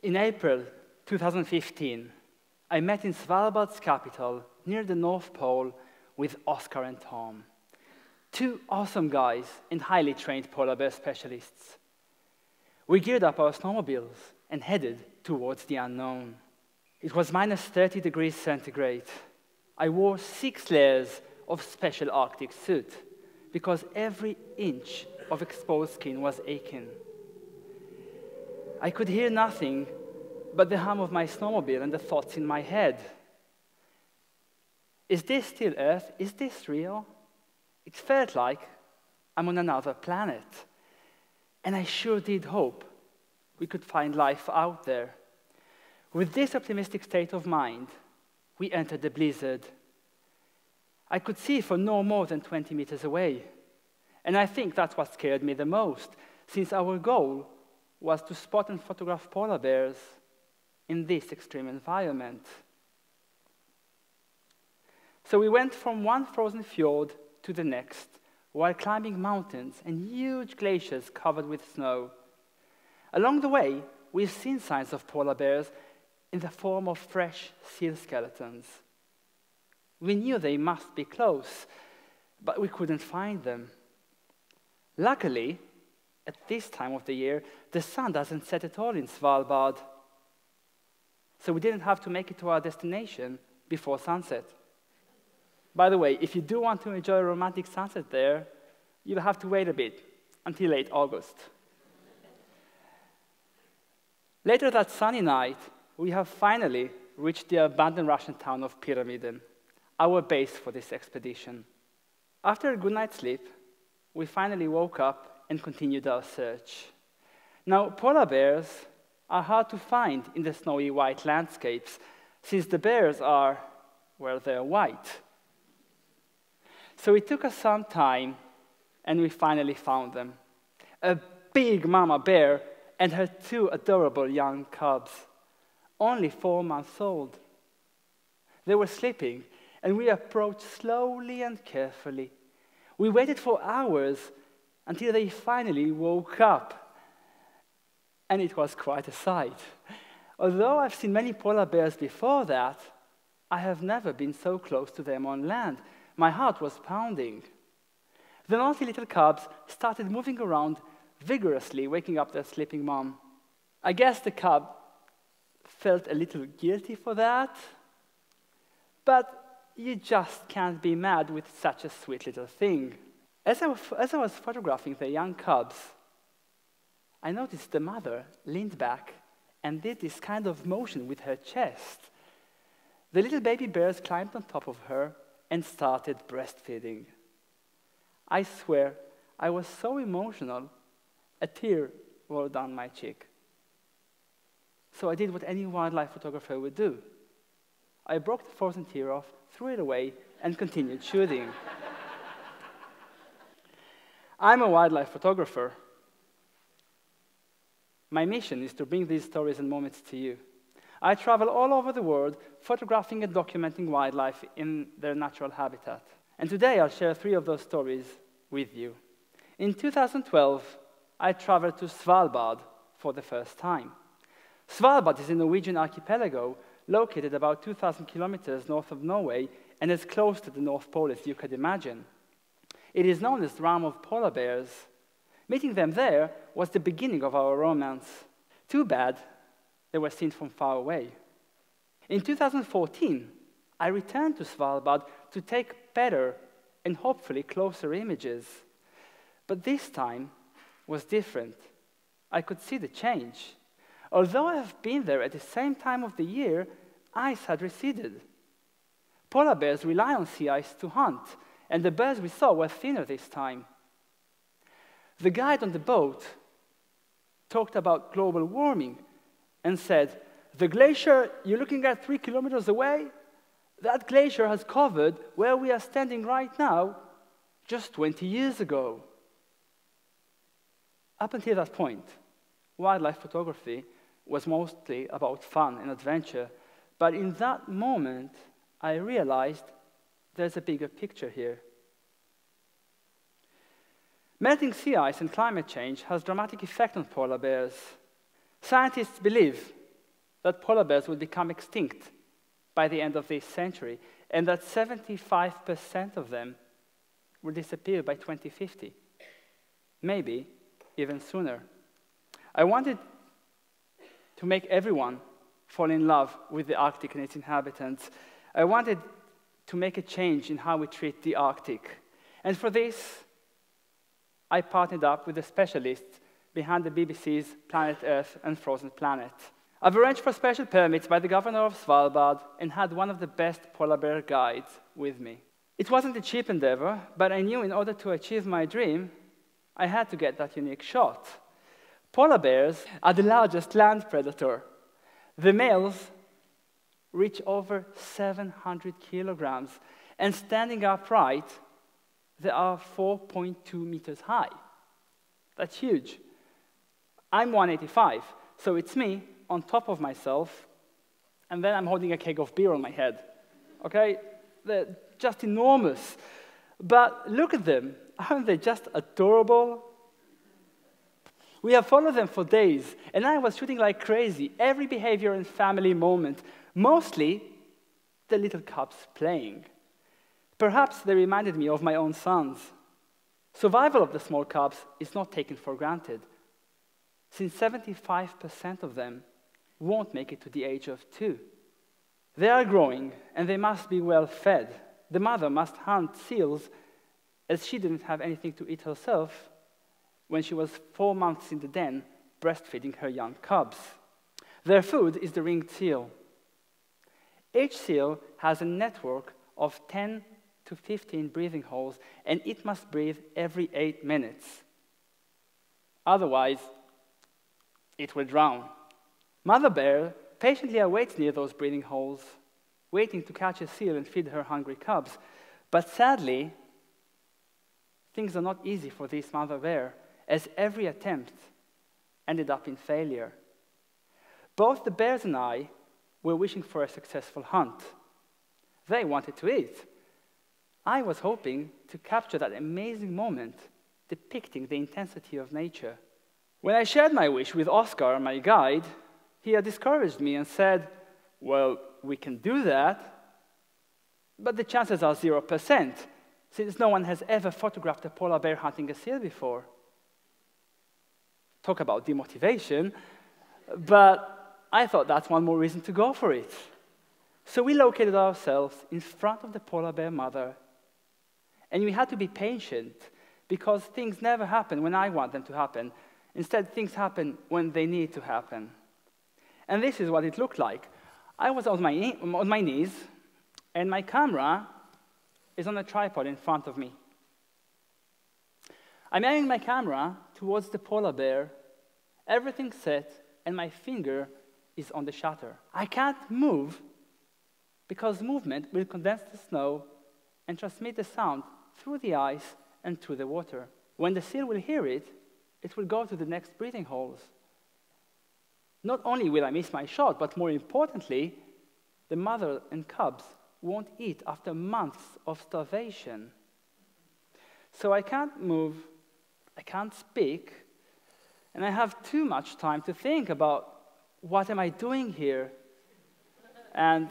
In April 2015, I met in Svalbard's capital, near the North Pole, with Oscar and Tom, two awesome guys and highly trained polar bear specialists. We geared up our snowmobiles and headed towards the unknown. It was minus 30 degrees centigrade. I wore 6 layers of special Arctic suit because every inch of exposed skin was aching. I could hear nothing but the hum of my snowmobile and the thoughts in my head. Is this still Earth? Is this real? It felt like I'm on another planet. And I sure did hope we could find life out there. With this optimistic state of mind, we entered the blizzard. I could see for no more than 20 meters away. And I think that's what scared me the most, since our goal was to spot and photograph polar bears in this extreme environment. So we went from one frozen fjord to the next, while climbing mountains and huge glaciers covered with snow. Along the way, we've seen signs of polar bears in the form of fresh seal skeletons. We knew they must be close, but we couldn't find them. Luckily, at this time of the year, the sun doesn't set at all in Svalbard, so we didn't have to make it to our destination before sunset. By the way, if you do want to enjoy a romantic sunset there, you'll have to wait a bit, until late August. Later that sunny night, we have finally reached the abandoned Russian town of Pyramiden, our base for this expedition. After a good night's sleep, we finally woke up and continued our search. Now, polar bears are hard to find in the snowy white landscapes, since the bears are, well, they're white. So it took us some time, and we finally found them. A big mama bear and her 2 adorable young cubs, only 4 months old. They were sleeping, and we approached slowly and carefully. We waited for hours until they finally woke up. And it was quite a sight. Although I've seen many polar bears before that, I have never been so close to them on land. My heart was pounding. The naughty little cubs started moving around vigorously, waking up their sleeping mom. I guess the cub felt a little guilty for that, but you just can't be mad with such a sweet little thing. As I was photographing the young cubs, I noticed the mother leaned back and did this kind of motion with her chest. The little baby bears climbed on top of her and started breastfeeding. I swear, I was so emotional, a tear rolled down my cheek. So I did what any wildlife photographer would do. I broke the frozen tear off, threw it away, and continued shooting. I'm a wildlife photographer. My mission is to bring these stories and moments to you. I travel all over the world, photographing and documenting wildlife in their natural habitat. And today I'll share 3 of those stories with you. In 2012, I traveled to Svalbard for the first time. Svalbard is a Norwegian archipelago located about 2,000 kilometers north of Norway and as close to the North Pole as you could imagine. It is known as the realm of polar bears. Meeting them there was the beginning of our romance. Too bad they were seen from far away. In 2014, I returned to Svalbard to take better and hopefully closer images. But this time was different. I could see the change. Although I have been there at the same time of the year, ice had receded. Polar bears rely on sea ice to hunt, and the bears we saw were thinner this time. The guide on the boat talked about global warming and said, "The glacier you're looking at 3 kilometers away, that glacier has covered where we are standing right now just 20 years ago." Up until that point, wildlife photography was mostly about fun and adventure, but in that moment, I realized there's a bigger picture here. Melting sea ice and climate change has a dramatic effect on polar bears. Scientists believe that polar bears would become extinct by the end of this century, and that 75% of them will disappear by 2050. Maybe even sooner. I wanted to make everyone fall in love with the Arctic and its inhabitants. I wanted to make a change in how we treat the Arctic. And for this, I partnered up with the specialists behind the BBC's Planet Earth and Frozen Planet. I've arranged for special permits by the governor of Svalbard and had one of the best polar bear guides with me. It wasn't a cheap endeavor, but I knew in order to achieve my dream, I had to get that unique shot. Polar bears are the largest land predator. The males reach over 700 kilograms, and standing upright, they are 4.2 meters high. That's huge. I'm 185, so it's me on top of myself, and then I'm holding a keg of beer on my head. Okay? They're just enormous. But look at them. Aren't they just adorable? We have followed them for days, and I was shooting like crazy, every behavior and family moment, mostly the little cubs playing. Perhaps they reminded me of my own sons. Survival of the small cubs is not taken for granted, since 75% of them won't make it to the age of 2. They are growing, and they must be well fed. The mother must hunt seals, as she didn't have anything to eat herself when she was 4 months in the den, breastfeeding her young cubs. Their food is the ringed seal. Each seal has a network of 10 to 15 breathing holes, and it must breathe every 8 minutes. Otherwise, it will drown. Mother bear patiently awaits near those breathing holes, waiting to catch a seal and feed her hungry cubs. But sadly, things are not easy for this mother bear, as every attempt ended up in failure. Both the bears and I were wishing for a successful hunt. They wanted to eat. I was hoping to capture that amazing moment depicting the intensity of nature. When I shared my wish with Oscar, my guide, he had discouraged me and said, well, we can do that, but the chances are 0%, since no one has ever photographed a polar bear hunting a seal before. Talk about demotivation, but I thought that's one more reason to go for it. So we located ourselves in front of the polar bear mother, and we had to be patient because things never happen when I want them to happen. Instead, things happen when they need to happen. And this is what it looked like. I was on my knees, and my camera is on a tripod in front of me. I'm aiming my camera towards the polar bear, everything's set, and my finger is on the shutter. I can't move because movement will condense the snow and transmit the sound through the ice and through the water. When the seal will hear it, it will go to the next breathing holes. Not only will I miss my shot, but more importantly, the mother and cubs won't eat after months of starvation. So I can't move, I can't speak, and I have too much time to think about what am I doing here and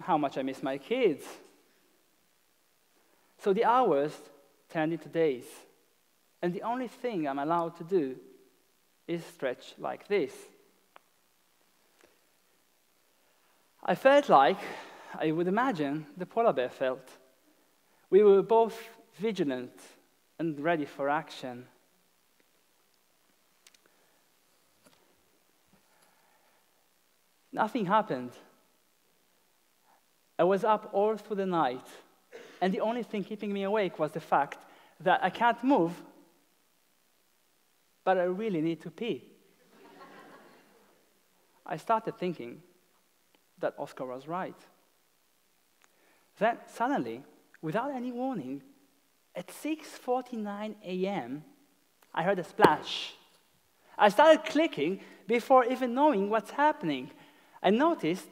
how much I miss my kids. So the hours turned into days, and the only thing I'm allowed to do is stretch like this. I felt like I would imagine the polar bear felt. We were both vigilant and ready for action. Nothing happened. I was up all through the night, and the only thing keeping me awake was the fact that I can't move, but I really need to pee. I started thinking that Oscar was right. Then suddenly, without any warning, at 6:49 a.m., I heard a splash. I started clicking before even knowing what's happening. I noticed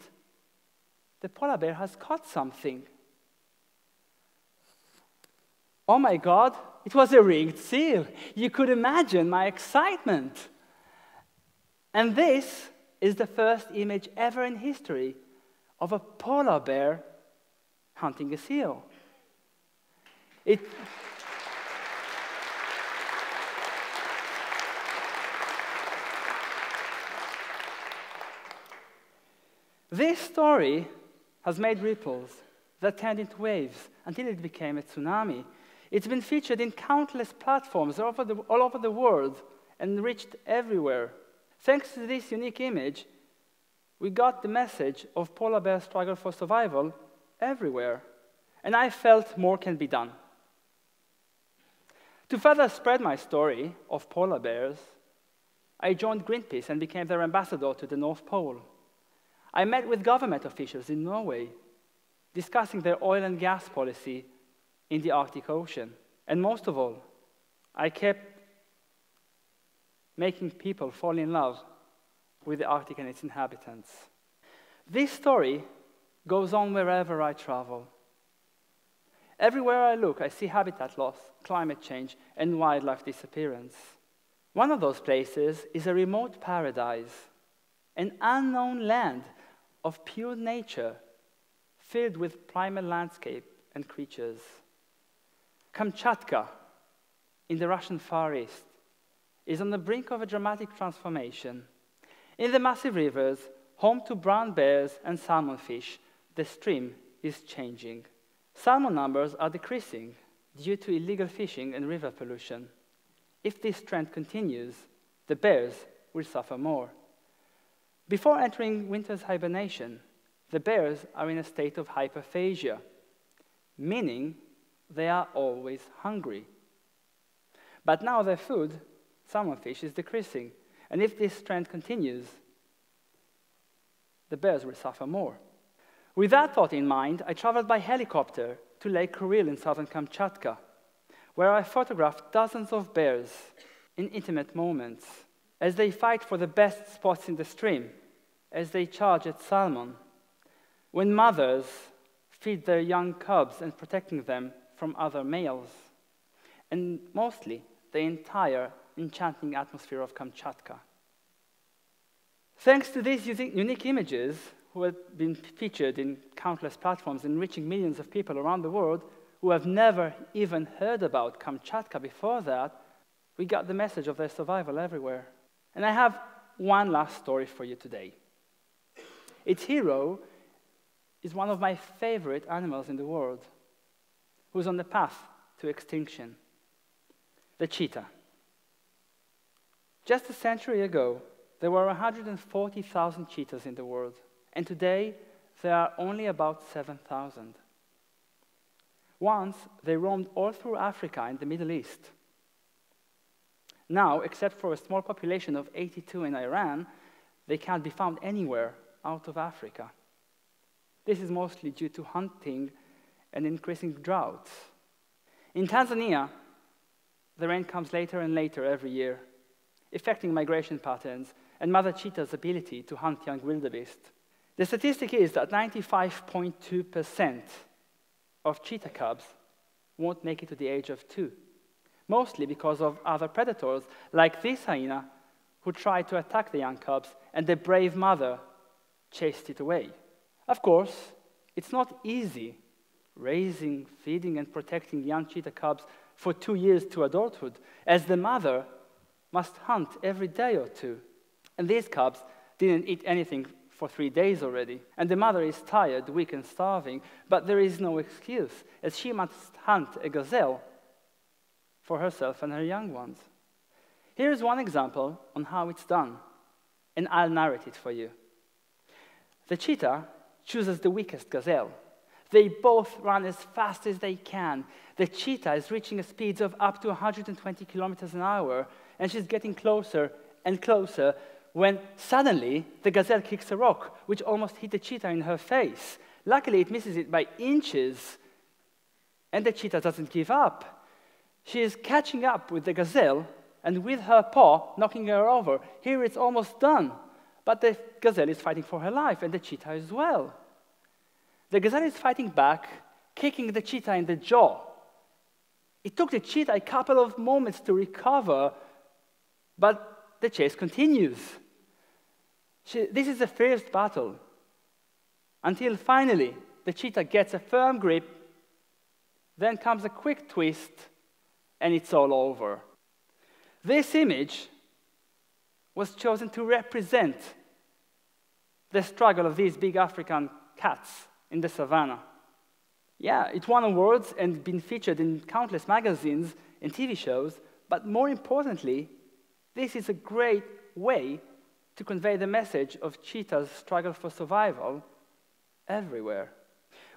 the polar bear has caught something. Oh my God, it was a ringed seal. You could imagine my excitement. And this is the first image ever in history of a polar bear hunting a seal. This story has made ripples that turned into waves until it became a tsunami. It's been featured in countless platforms all over the world and reached everywhere. Thanks to this unique image, we got the message of polar bears' struggle for survival everywhere. And I felt more can be done. To further spread my story of polar bears, I joined Greenpeace and became their ambassador to the North Pole. I met with government officials in Norway, discussing their oil and gas policy in the Arctic Ocean. And most of all, I kept making people fall in love with the Arctic and its inhabitants. This story goes on wherever I travel. Everywhere I look, I see habitat loss, climate change, and wildlife disappearance. One of those places is a remote paradise, an unknown land of pure nature, filled with primal landscape and creatures. Kamchatka, in the Russian Far East, is on the brink of a dramatic transformation. In the massive rivers, home to brown bears and salmon fish, the stream is changing. Salmon numbers are decreasing due to illegal fishing and river pollution. If this trend continues, the bears will suffer more. Before entering winter's hibernation, the bears are in a state of hyperphagia, meaning they are always hungry. But now their food, salmon fish, is decreasing, and if this trend continues, the bears will suffer more. With that thought in mind, I traveled by helicopter to Lake Kuril in southern Kamchatka, where I photographed dozens of bears in intimate moments as they fight for the best spots in the stream, as they charge at salmon, when mothers feed their young cubs and protecting them from other males, and mostly the entire enchanting atmosphere of Kamchatka. Thanks to these unique images, who have been featured in countless platforms and reaching millions of people around the world who have never even heard about Kamchatka before that, we got the message of their survival everywhere. And I have one last story for you today. Its hero is one of my favorite animals in the world, who's on the path to extinction, the cheetah. Just a century ago, there were 140,000 cheetahs in the world, and today there are only about 7,000. Once, they roamed all through Africa and the Middle East. Now, except for a small population of 82 in Iran, they can't be found anywhere out of Africa. This is mostly due to hunting and increasing droughts. In Tanzania, the rain comes later and later every year, affecting migration patterns and mother cheetah's ability to hunt young wildebeest. The statistic is that 95.2% of cheetah cubs won't make it to the age of 2, mostly because of other predators, like this hyena, who tried to attack the young cubs, and the brave mother chased it away. Of course, it's not easy raising, feeding, and protecting young cheetah cubs for 2 years to adulthood, as the mother must hunt every day or two. And these cubs didn't eat anything for 3 days already, and the mother is tired, weak, and starving, but there is no excuse, as she must hunt a gazelle for herself and her young ones. Here's one example on how it's done, and I'll narrate it for you. The cheetah chooses the weakest gazelle. They both run as fast as they can. The cheetah is reaching a speed of up to 120 kilometers an hour, and she's getting closer and closer when suddenly the gazelle kicks a rock, which almost hit the cheetah in her face. Luckily, it misses it by inches, and the cheetah doesn't give up. She is catching up with the gazelle, and with her paw, knocking her over. Here it's almost done, but the gazelle is fighting for her life, and the cheetah as well. The gazelle is fighting back, kicking the cheetah in the jaw. It took the cheetah a couple of moments to recover, but the chase continues. This is the first battle, until finally the cheetah gets a firm grip, then comes a quick twist, and it's all over. This image was chosen to represent the struggle of these big African cats in the savannah. Yeah, it won awards and been featured in countless magazines and TV shows, but more importantly, this is a great way to convey the message of cheetah's struggle for survival everywhere.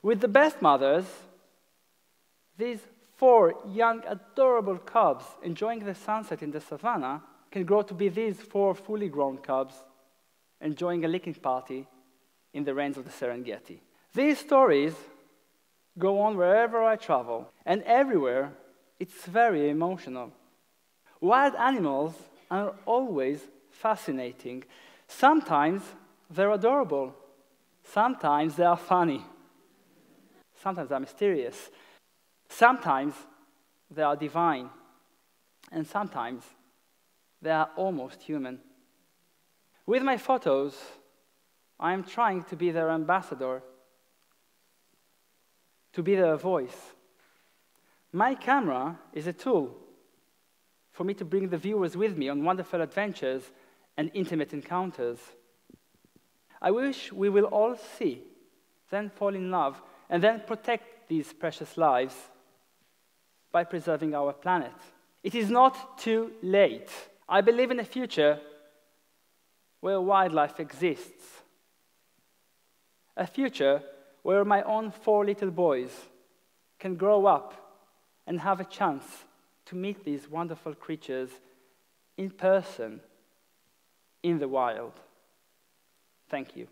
With the best mothers, these 4 young, adorable cubs enjoying the sunset in the savannah can grow to be these 4 fully grown cubs enjoying a licking party in the rains of the Serengeti. These stories go on wherever I travel, and everywhere it's very emotional. Wild animals are always fascinating. Sometimes they're adorable. Sometimes they are funny. Sometimes they're mysterious. Sometimes they are divine. And sometimes they are almost human. With my photos, I am trying to be their ambassador, to be their voice. My camera is a tool for me to bring the viewers with me on wonderful adventures and intimate encounters. I wish we will all see, then fall in love, and then protect these precious lives by preserving our planet. It is not too late. I believe in a future where wildlife exists. A future where my own 4 little boys can grow up and have a chance to meet these wonderful creatures in person, in the wild. Thank you.